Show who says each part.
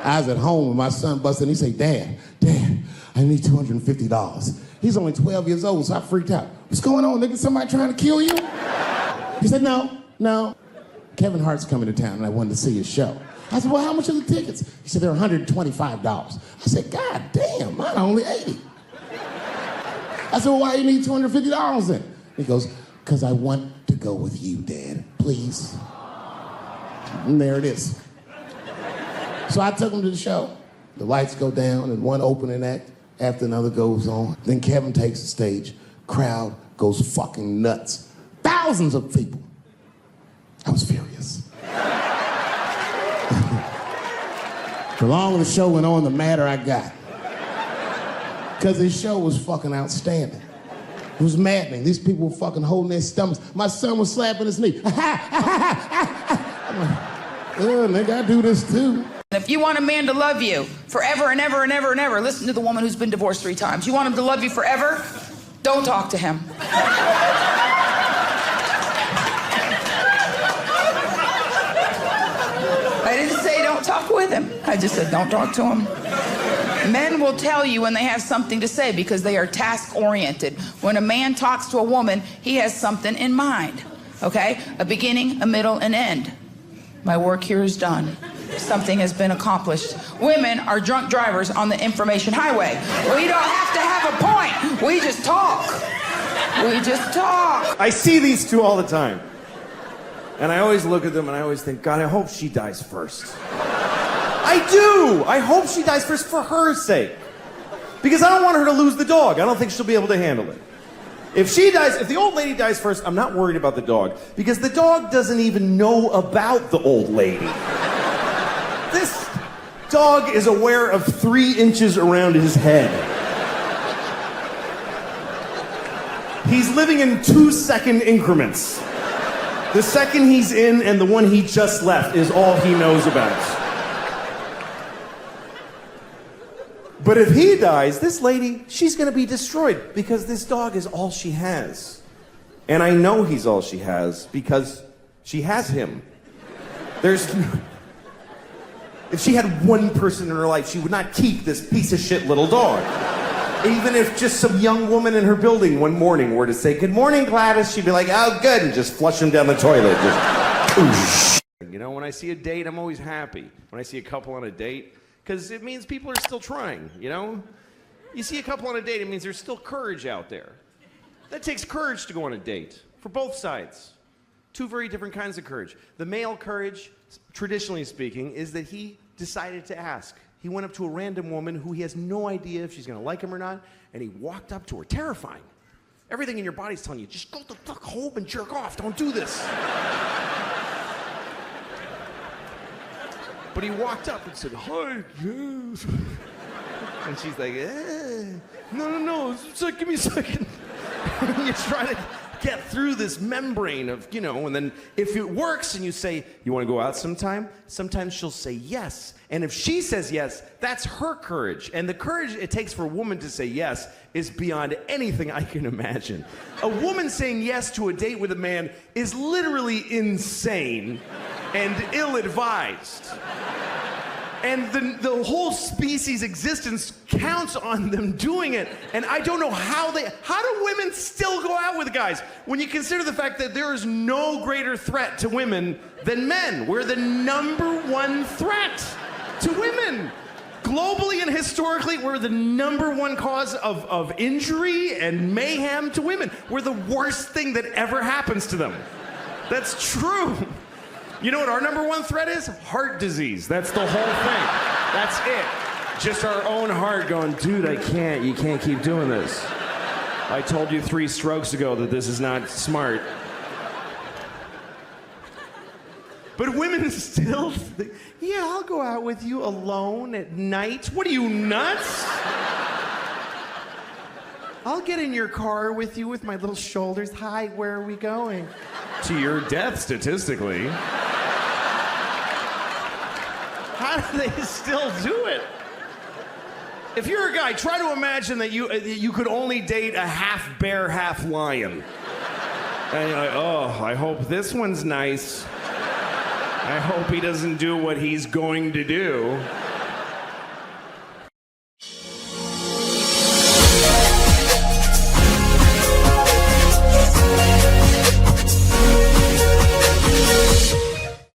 Speaker 1: I was at home and my son busted and he say, Dad, I need $250. He's only 12 years old, so I freaked out. What's going on, nigga? Somebody trying to kill you? He said, no. Kevin Hart's coming to town and I wanted to see his show. I said, well, how much are the tickets? He said, they're $125. I said, God damn, mine are only $80. I said, well, why do you need $250 then? He goes, because I want to go with you, Dad, please. And there it is. So I took him to the show. The lights go down and one opening act after another goes on. Then Kevin takes the stage. Crowd goes fucking nuts. Thousands of people. I was furious. The longer the show went on, the madder I got. Because his show was fucking outstanding. It was maddening. These people were fucking holding their stomachs. My son was slapping his knee. I'm like, oh, nigga, I do this too.
Speaker 2: If you want a man to love you forever and ever and ever and ever, listen to the woman who's been divorced 3 times. You want him to love you forever? Don't talk to him. I didn't say don't talk with him. I just said don't talk to him. Men will tell you when they have something to say because they are task-oriented. When a man talks to a woman, he has something in mind, okay? A beginning, a middle, an end. My work here is done. Something has been accomplished. Women are drunk drivers on the information highway. We don't have to have a point. We just talk. We just talk.
Speaker 3: I see these two all the time. And I always look at them and I always think, God, I hope she dies first. I do! I hope she dies first for her sake. Because I don't want her to lose the dog. I don't think she'll be able to handle it. If the old lady dies first, I'm not worried about the dog. Because the dog doesn't even know about the old lady. This dog is aware of 3 inches around his head. He's living in 2-second increments. The second he's in and the one he just left is all he knows about. But if he dies, this lady, she's gonna be destroyed because this dog is all she has. And I know he's all she has because she has him. If she had one person in her life, she would not keep this piece of shit little dog. Even if just some young woman in her building one morning were to say, good morning, Gladys, she'd be like, oh, good, and just flush him down the toilet. Just, you know, when I see a date, I'm always happy. When I see a couple on a date, because it means people are still trying, you know? You see a couple on a date, it means there's still courage out there. That takes courage to go on a date, for both sides. 2 very different kinds of courage. The male courage, traditionally speaking, is that he decided to ask. He went up to a random woman who he has no idea if she's gonna like him or not, and he walked up to her, terrifying. Everything in your body's telling you, just go the fuck home and jerk off, don't do this. But he walked up and said, hi, yes. And she's like, no, give me a second. And you try to get through this membrane of, you know, and then if it works and you say, you want to go out sometime? Sometimes she'll say yes. And if she says yes, that's her courage. And the courage it takes for a woman to say yes is beyond anything I can imagine. A woman saying yes to a date with a man is literally insane and ill-advised. And the whole species' existence counts on them doing it. And I don't know how do women still go out with guys? When you consider the fact that there is no greater threat to women than men. We're the #1 threat to women. Globally and historically, we're the #1 cause of injury and mayhem to women. We're the worst thing that ever happens to them. That's true. You know what our #1 threat is? Heart disease. That's the whole thing. That's it. Just our own heart going, dude, you can't keep doing this. I told you 3 strokes ago that this is not smart. But women still think, yeah, I'll go out with you alone at night. What are you, nuts? I'll get in your car with you with my little shoulders. Hi, where are we going? To your death, statistically. How do they still do it? If you're a guy, try to imagine that you could only date a half bear, half lion. And you're like, oh, I hope this one's nice. I hope he doesn't do what he's going to do.